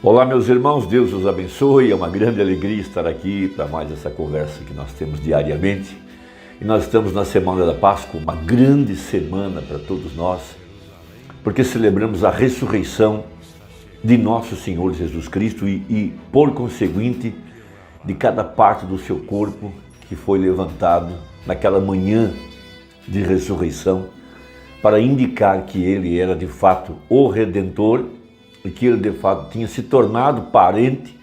Olá, meus irmãos, Deus os abençoe. É uma grande alegria estar aqui para mais essa conversa que nós temos diariamente. E nós estamos na Semana da Páscoa, uma grande semana para todos nós, porque celebramos a ressurreição de nosso Senhor Jesus Cristo e por conseguinte, de cada parte do seu corpo que foi levantado naquela manhã de ressurreição, para indicar que ele era de fato o Redentor e que ele de fato tinha se tornado parente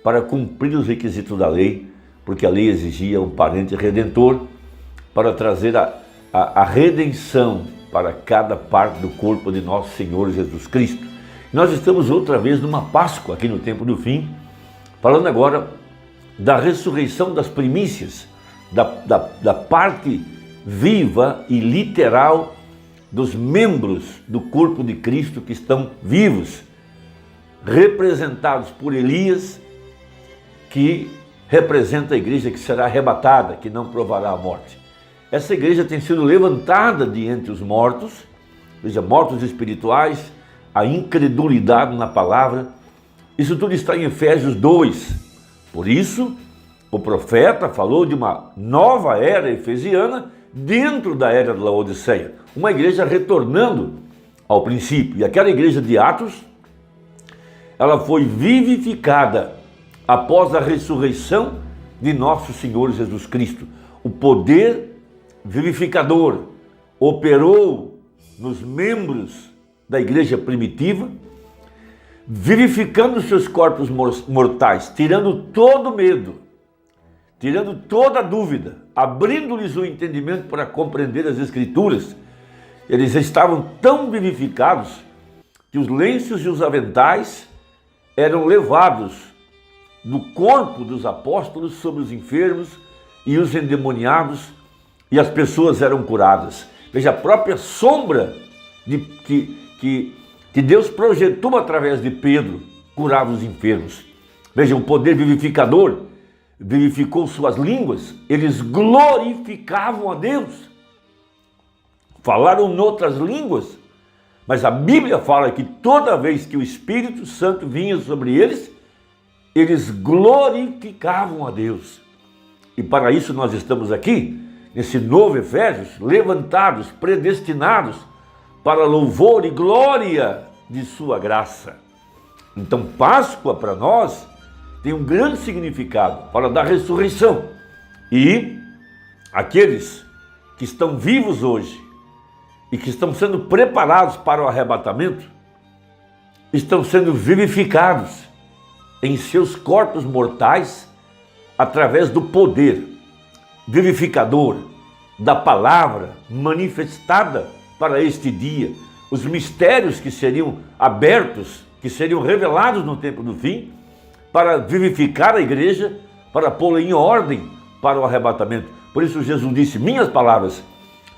para cumprir os requisitos da lei, porque a lei exigia um parente redentor para trazer a redenção para cada parte do corpo de nosso Senhor Jesus Cristo. Nós estamos outra vez numa Páscoa aqui no tempo do fim, falando agora da ressurreição das primícias, da parte viva e literal dos membros do corpo de Cristo que estão vivos, representados por Elias, que representa a igreja que será arrebatada, que não provará a morte. Essa igreja tem sido levantada de entre os mortos, veja, mortos espirituais, a incredulidade na palavra. Isso tudo está em Efésios 2. Por isso, o profeta falou de uma nova era efesiana dentro da era da Laodiceia. Uma igreja retornando ao princípio. E aquela igreja de Atos, ela foi vivificada após a ressurreição de nosso Senhor Jesus Cristo. O poder vivificador operou nos membros da igreja primitiva, vivificando seus corpos mortais, tirando todo medo, tirando toda dúvida, abrindo-lhes o entendimento para compreender as Escrituras. Eles estavam tão vivificados que os lenços e os aventais eram levados do corpo dos apóstolos sobre os enfermos e os endemoniados, e as pessoas eram curadas. Veja, a própria sombra que Deus projetou através de Pedro curava os enfermos. Veja, o poder vivificador vivificou suas línguas, eles glorificavam a Deus. Falaram noutras línguas, mas a Bíblia fala que toda vez que o Espírito Santo vinha sobre eles, eles glorificavam a Deus. E para isso nós estamos aqui, nesse novo Efésios, levantados, predestinados para louvor e glória de sua graça. Então, Páscoa para nós tem um grande significado, fala da ressurreição. E aqueles que estão vivos hoje e que estão sendo preparados para o arrebatamento, estão sendo vivificados em seus corpos mortais através do poder vivificador da palavra manifestada para este dia, os mistérios que seriam abertos, que seriam revelados no tempo do fim, para vivificar a igreja, para pô-la em ordem para o arrebatamento. Por isso Jesus disse, minhas palavras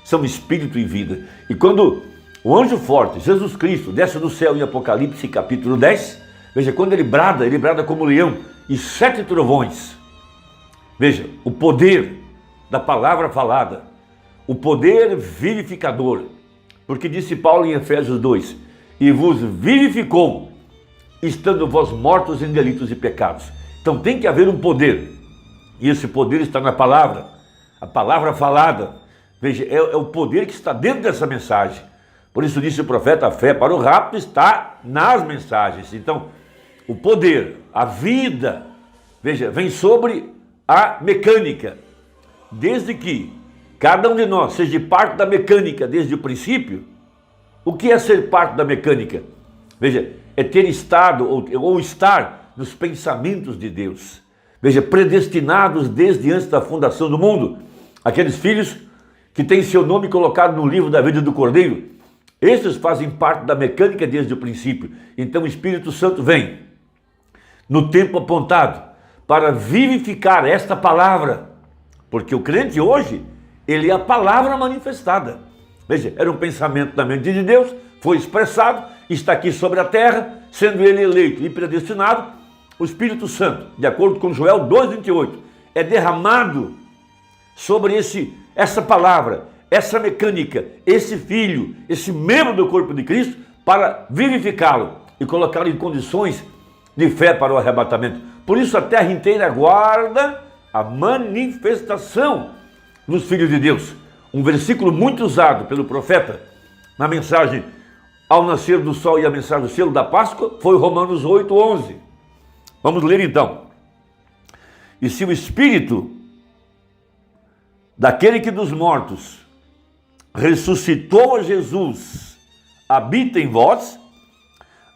são espírito e vida. E quando o anjo forte, Jesus Cristo, desce do céu em Apocalipse capítulo 10, veja, quando ele brada como leão, e 7 trovões. Veja, o poder da palavra falada, o poder vivificador, porque disse Paulo em Efésios 2, e vos vivificou, estando vós mortos em delitos e pecados. Então tem que haver um poder, e esse poder está na palavra, a palavra falada. Veja, é o poder que está dentro dessa mensagem. Por isso disse o profeta, a fé para o rapto está nas mensagens. Então, o poder, a vida, veja, vem sobre a mecânica. Desde que cada um de nós seja parte da mecânica desde o princípio, o que é ser parte da mecânica? Veja, é ter estado ou estar nos pensamentos de Deus. Veja, predestinados desde antes da fundação do mundo. Aqueles filhos que têm seu nome colocado no livro da vida do Cordeiro, esses fazem parte da mecânica desde o princípio. Então o Espírito Santo vem no tempo apontado para vivificar esta palavra, porque o crente hoje, ele é a palavra manifestada. Veja, era um pensamento da mente de Deus, foi expressado, está aqui sobre a terra, sendo ele eleito e predestinado, o Espírito Santo, de acordo com Joel 2,28, é derramado sobre essa palavra, essa mecânica, esse filho, esse membro do corpo de Cristo, para vivificá-lo e colocá-lo em condições de fé para o arrebatamento. Por isso a terra inteira aguarda a manifestação dos filhos de Deus. Um versículo muito usado pelo profeta na mensagem ao nascer do sol e a mensagem do selo da Páscoa foi Romanos 8:11. Vamos ler então. E se o Espírito daquele que dos mortos ressuscitou a Jesus habita em vós,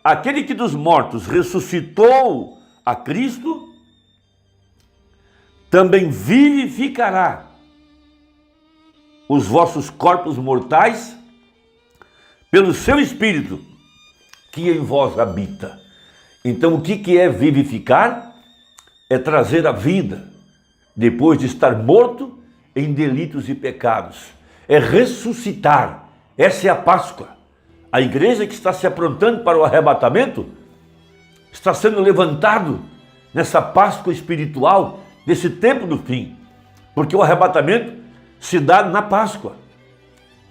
aquele que dos mortos ressuscitou a Cristo também vivificará os vossos corpos mortais pelo seu Espírito que em vós habita. Então o que é vivificar? É trazer a vida depois de estar morto em delitos e pecados. É ressuscitar. Essa é a Páscoa. A igreja que está se aprontando para o arrebatamento está sendo levantado nessa Páscoa espiritual, desse tempo do fim. Porque o arrebatamento se dá na Páscoa.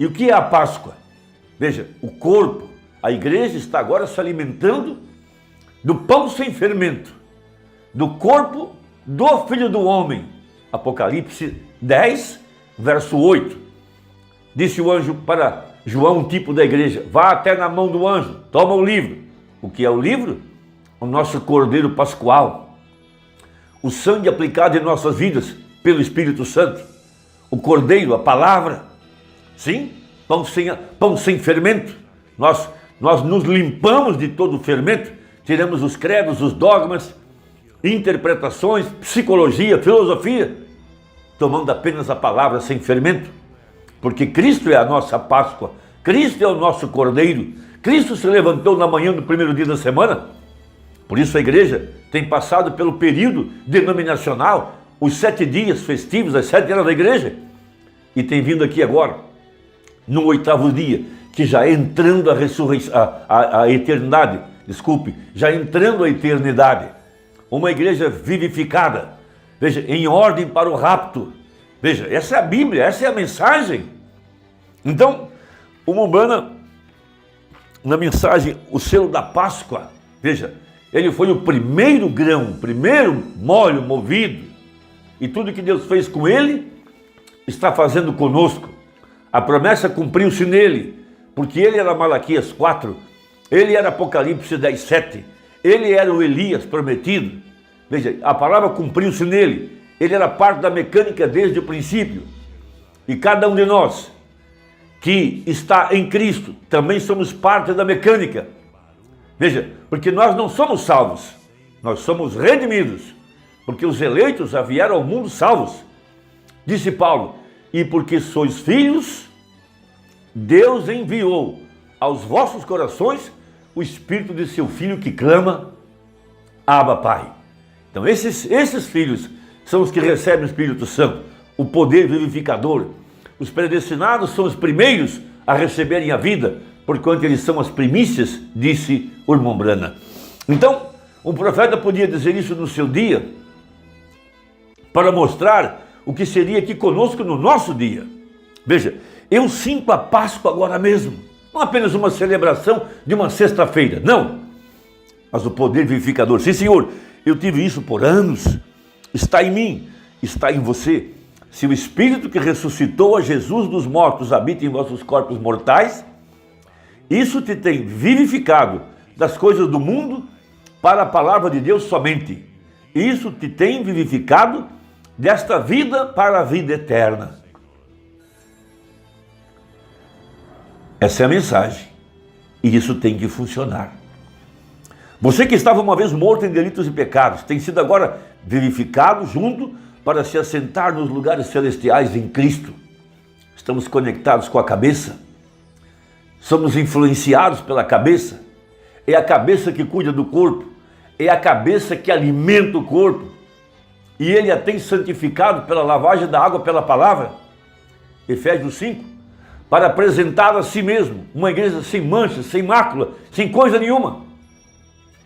E o que é a Páscoa? Veja, o corpo, a igreja está agora se alimentando do pão sem fermento, do corpo do Filho do Homem. Apocalipse 10, verso 8. Disse o anjo para João, um tipo da igreja: vá até na mão do anjo, toma o livro. O que é o livro? O nosso Cordeiro Pascual. O sangue aplicado em nossas vidas pelo Espírito Santo. O Cordeiro, a palavra. Sim, pão sem fermento. Nós nos limpamos de todo o fermento, tiramos os credos, os dogmas, interpretações, psicologia, filosofia, tomando apenas a palavra sem fermento. Porque Cristo é a nossa Páscoa, Cristo é o nosso Cordeiro, Cristo se levantou na manhã do primeiro dia da semana. Por isso a igreja tem passado pelo período denominacional, os 7 dias festivos, as 7 eras da igreja, e tem vindo aqui agora, no 8º dia, que já entrando a eternidade, já entrando a eternidade, uma igreja vivificada, veja, em ordem para o rapto. Veja, essa é a Bíblia, essa é a mensagem. Então, o Mumbana, na mensagem, o selo da Páscoa, veja, ele foi o primeiro grão, o primeiro molho movido, e tudo que Deus fez com ele, está fazendo conosco. A promessa cumpriu-se nele, porque ele era Malaquias 4, ele era Apocalipse 10, 7, ele era o Elias prometido. Veja, a palavra cumpriu-se nele. Ele era parte da mecânica desde o princípio. E cada um de nós que está em Cristo também somos parte da mecânica. Veja, porque nós não somos salvos, nós somos redimidos, porque os eleitos já vieram ao mundo salvos. Disse Paulo: e porque sois filhos, Deus enviou aos vossos corações o Espírito de seu Filho que clama: Abba, Pai. Então esses filhos são os que recebem o Espírito Santo, o poder vivificador. Os predestinados são os primeiros a receberem a vida, porquanto eles são as primícias, disse o irmão Brana. Então, um profeta podia dizer isso no seu dia, para mostrar o que seria aqui conosco no nosso dia. Veja, eu sinto a Páscoa agora mesmo, não apenas uma celebração de uma sexta-feira, não, mas o poder vivificador. Sim, Senhor, eu tive isso por anos, está em mim, está em você. Se o Espírito que ressuscitou a Jesus dos mortos habita em vossos corpos mortais, isso te tem vivificado das coisas do mundo para a palavra de Deus somente. Isso te tem vivificado desta vida para a vida eterna. Essa é a mensagem. E isso tem que funcionar. Você que estava uma vez morto em delitos e pecados, tem sido agora vivificado junto para se assentar nos lugares celestiais em Cristo. Estamos conectados com a cabeça. Somos influenciados pela cabeça. É a cabeça que cuida do corpo. É a cabeça que alimenta o corpo. E ele a tem santificado pela lavagem da água pela palavra. Efésios 5. Para apresentar a si mesmo uma igreja sem mancha, sem mácula, sem coisa nenhuma.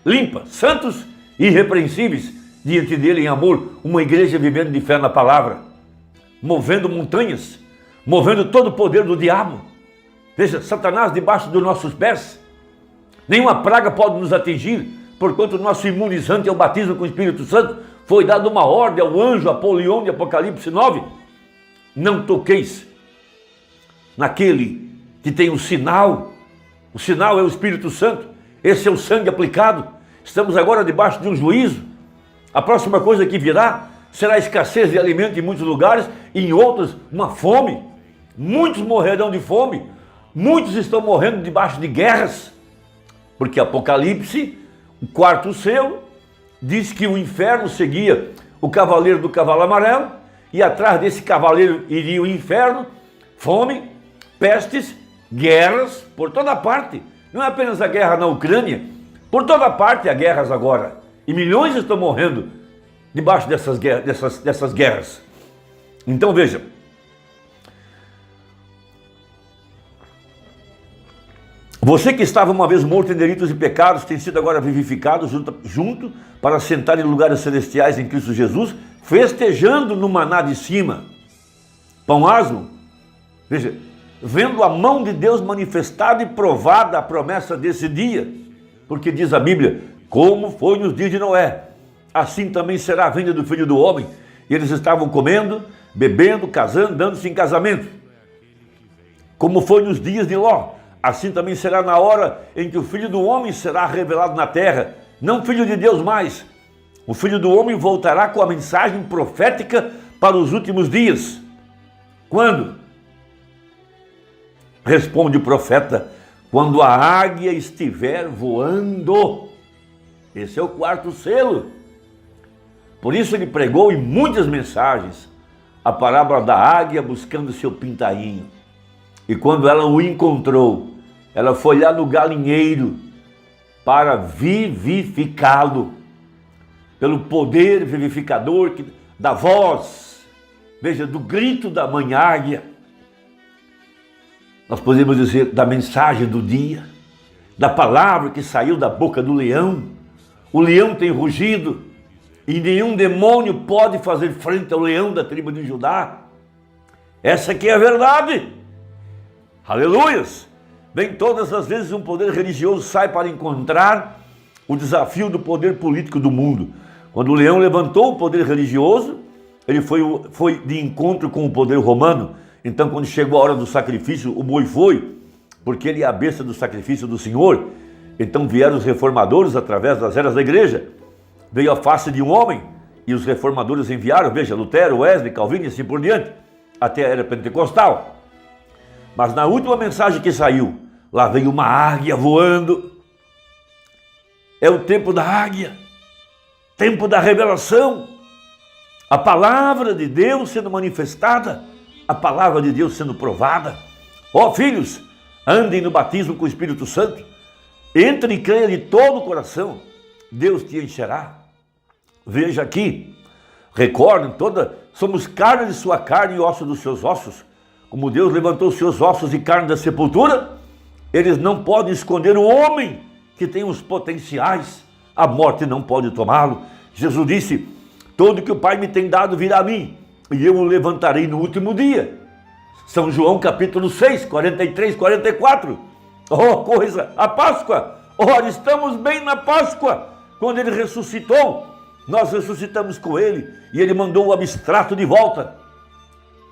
Limpa, santos e irrepreensíveis diante dele em amor. Uma igreja vivendo de fé na palavra. Movendo montanhas. Movendo todo o poder do diabo. Veja, Satanás debaixo dos nossos pés. Nenhuma praga pode nos atingir, porquanto o nosso imunizante é o batismo com o Espírito Santo, foi dada uma ordem ao anjo Apolion de Apocalipse 9, não toqueis naquele que tem o sinal é o Espírito Santo, esse é o sangue aplicado. Estamos agora debaixo de um juízo. A próxima coisa que virá será escassez de alimento em muitos lugares, e em outros uma fome. Muitos morrerão de fome, muitos estão morrendo debaixo de guerras, porque Apocalipse, o quarto selo, diz que o inferno seguia o cavaleiro do cavalo amarelo, e atrás desse cavaleiro iria o inferno, fome, pestes, guerras por toda parte. Não é apenas a guerra na Ucrânia, por toda parte há guerras agora, e milhões estão morrendo debaixo dessas guerras. Então veja, você que estava uma vez morto em delitos e pecados, tem sido agora vivificado junto para sentar em lugares celestiais em Cristo Jesus, festejando no maná de cima. Pão asmo, veja, vendo a mão de Deus manifestada e provada a promessa desse dia, porque diz a Bíblia, como foi nos dias de Noé, assim também será a vinda do Filho do Homem. E eles estavam comendo, bebendo, casando, dando-se em casamento. Como foi nos dias de Ló, assim também será na hora em que o Filho do Homem será revelado na terra, não Filho de Deus mais. O Filho do Homem voltará com a mensagem profética para os últimos dias. Quando? Responde o profeta, quando a águia estiver voando. Esse é o quarto selo. Por isso ele pregou em muitas mensagens a parábola da águia buscando seu pintainho. E quando ela o encontrou, ela foi lá no galinheiro para vivificá-lo, pelo poder vivificador da voz, veja, do grito da mãe águia. Nós podemos dizer da mensagem do dia, da palavra que saiu da boca do leão. O leão tem rugido e nenhum demônio pode fazer frente ao leão da tribo de Judá. Essa aqui é a verdade. Aleluias! Bem, todas as vezes um poder religioso sai para encontrar o desafio do poder político do mundo. Quando o leão levantou o poder religioso, ele foi de encontro com o poder romano. Então, quando chegou a hora do sacrifício, o boi foi, porque ele é a besta do sacrifício do Senhor. Então vieram os reformadores através das eras da igreja. Veio a face de um homem e os reformadores enviaram, veja, Lutero, Wesley, Calvino e assim por diante, até a era pentecostal. Mas na última mensagem que saiu, lá veio uma águia voando. É o tempo da águia, tempo da revelação. A palavra de Deus sendo manifestada, a palavra de Deus sendo provada. Ó filhos, andem no batismo com o Espírito Santo. Entre e creia de todo o coração, Deus te encherá. Veja aqui, recordem, somos carne de sua carne e osso dos seus ossos. Como Deus levantou os seus ossos e carne da sepultura, eles não podem esconder o homem que tem os potenciais. A morte não pode tomá-lo. Jesus disse, todo que o Pai me tem dado virá a mim, e eu o levantarei no último dia. São João capítulo 6, 43, 44. Oh, coisa, a Páscoa. Ora, estamos bem na Páscoa. Quando ele ressuscitou, nós ressuscitamos com ele, e ele mandou o abstrato de volta.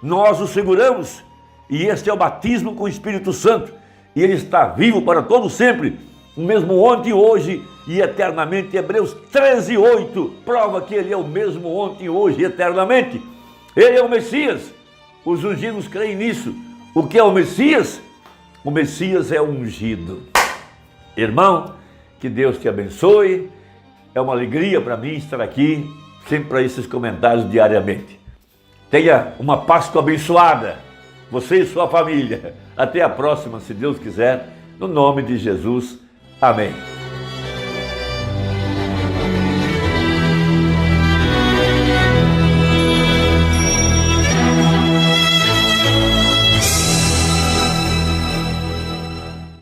Nós o seguramos, e este é o batismo com o Espírito Santo, e ele está vivo para todo sempre, o mesmo ontem, hoje e eternamente. Hebreus 13, 8 prova que ele é o mesmo ontem, hoje e eternamente. Ele é o Messias. Os ungidos creem nisso. O que é o Messias? O Messias é ungido. Irmão, que Deus te abençoe. É uma alegria para mim estar aqui, sempre para esses comentários diariamente. Tenha uma Páscoa abençoada, você e sua família. Até a próxima, se Deus quiser, no nome de Jesus. Amém.